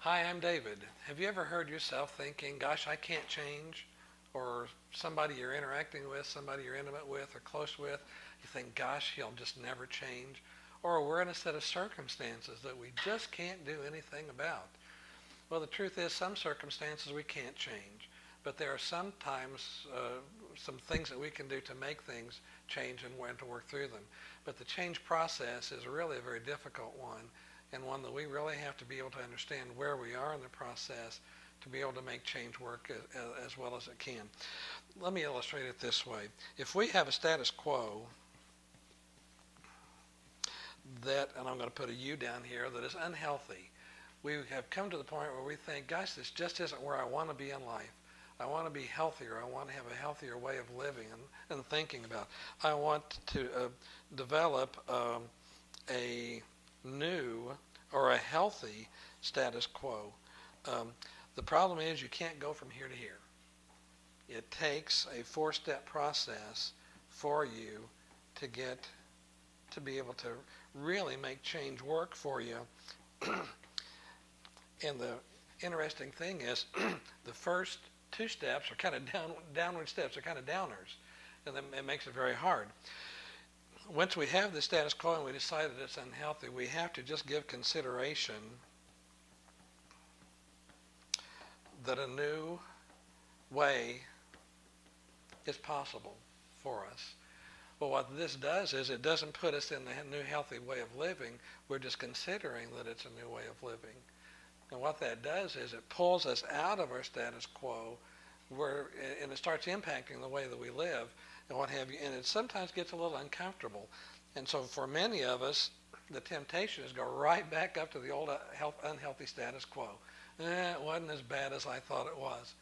Hi, I'm David. Have you ever heard yourself thinking, gosh, I can't change? Or somebody you're interacting with, somebody you're intimate with or close with, you think, gosh, he'll just never change? Or we're in a set of circumstances that we just can't do anything about. Well, the truth is some circumstances we can't change, but there are sometimes some things that we can do to make things change and when to work through them. But the change process is really a very difficult one and one that we really have to be able to understand where we are in the process to be able to make change work as well as it can. Let me illustrate it this way. If we have a status quo that, and I'm going to put a U down here, that is unhealthy, we have come to the point where we think, gosh, this just isn't where I want to be in life. I want to be healthier. I want to have a healthier way of living and thinking about. I want to develop a new or a healthy status quo. The problem is you can't go from here to here. It takes a four-step process for you to get to be able to really make change work for you. And the interesting thing is the first two steps are kind of downward steps. They're kind of downers, and then it makes it very hard. Once we have the status quo and we decide that it's unhealthy, we have to just give consideration that a new way is possible for us. Well, what this does is it doesn't put us in the new healthy way of living. We're just considering that it's a new way of living. And what that does is it pulls us out of our status quo and it starts impacting the way that we live and what have you. And it sometimes gets a little uncomfortable. And so for many of us, the temptation is to go right back up to the old unhealthy status quo. It wasn't as bad as I thought it was.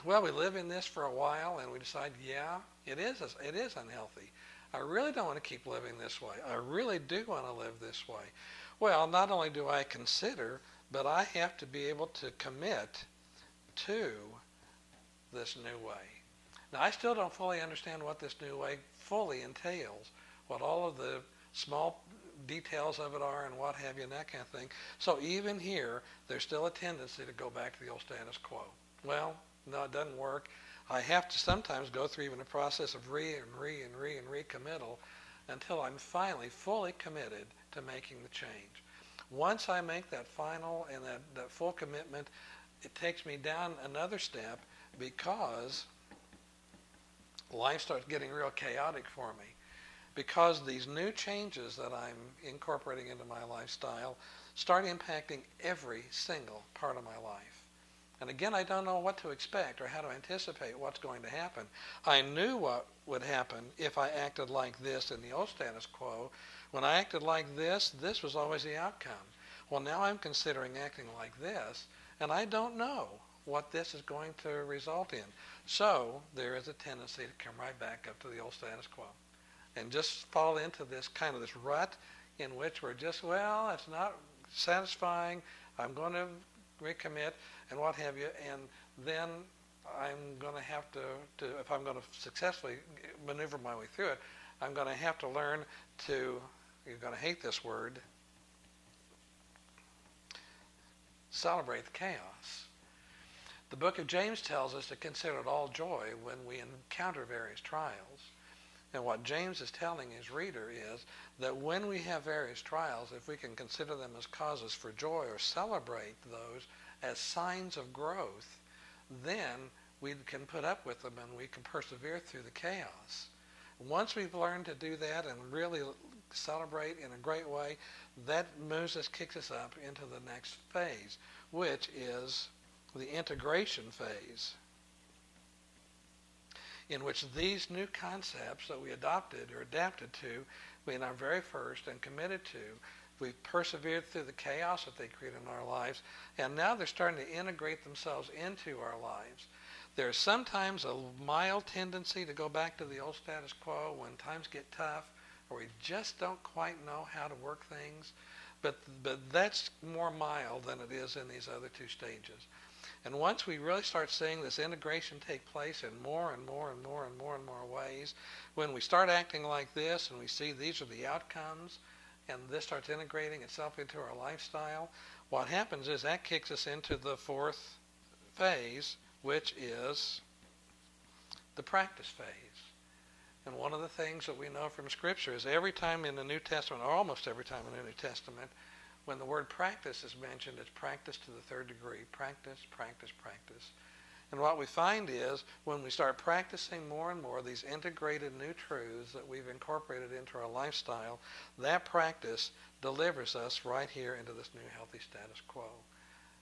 Well, we live in this for a while and we decide, yeah, it is unhealthy. I really don't want to keep living this way. I really do want to live this way. Well, not only do I consider, but I have to be able to commit to this new way. Now, I still don't fully understand what this new way fully entails, what all of the small details of it are and what have you and that kind of thing. So even here, there's still a tendency to go back to the old status quo. Well, no, it doesn't work. I have to sometimes go through even a process of recommittal until I'm finally fully committed to making the change. Once I make that final and that full commitment, it takes me down another step because life starts getting real chaotic for me. Because these new changes that I'm incorporating into my lifestyle start impacting every single part of my life. And again, I don't know what to expect or how to anticipate what's going to happen. I knew what would happen if I acted like this in the old status quo. When I acted like this was always the outcome. Well, now I'm considering acting like this, and I don't know what this is going to result in. So there is a tendency to come right back up to the old status quo and just fall into this kind of this rut in which we're just, well, it's not satisfying. I'm going to recommit and what have you, and then I'm going to have to if I'm going to successfully maneuver my way through it, I'm going to have to learn to, you're going to hate this word, celebrate the chaos. The book of James tells us to consider it all joy when we encounter various trials. And what James is telling his reader is that when we have various trials, if we can consider them as causes for joy or celebrate those as signs of growth, then we can put up with them and we can persevere through the chaos. Once we've learned to do that and really celebrate in a great way, that moves us, kicks us up into the next phase, which is the integration phase, in which these new concepts that we adopted or adapted to in our very first and committed to, we've persevered through the chaos that they create in our lives, and now they're starting to integrate themselves into our lives. There's sometimes a mild tendency to go back to the old status quo when times get tough or we just don't quite know how to work things, but that's more mild than it is in these other two stages. And once we really start seeing this integration take place in more and more and more and more and more ways, when we start acting like this and we see these are the outcomes and this starts integrating itself into our lifestyle, what happens is that kicks us into the fourth phase, which is the practice phase. And one of the things that we know from Scripture is every time in the New Testament, or almost every time in the New Testament, when the word practice is mentioned, it's practice to the third degree. Practice, practice, practice. And what we find is when we start practicing more and more these integrated new truths that we've incorporated into our lifestyle, that practice delivers us right here into this new healthy status quo.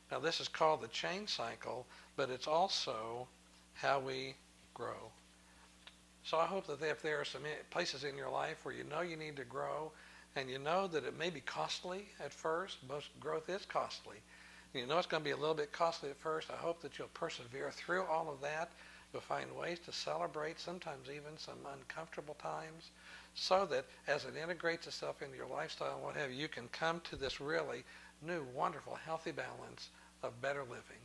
Now this is called the change cycle, but it's also how we grow. So I hope that if there are some places in your life where you know you need to grow, and you know that it may be costly at first, most growth is costly. You know it's going to be a little bit costly at first. I hope that you'll persevere through all of that. You'll find ways to celebrate, sometimes even some uncomfortable times, so that as it integrates itself into your lifestyle and what have you, you can come to this really new, wonderful, healthy balance of better living.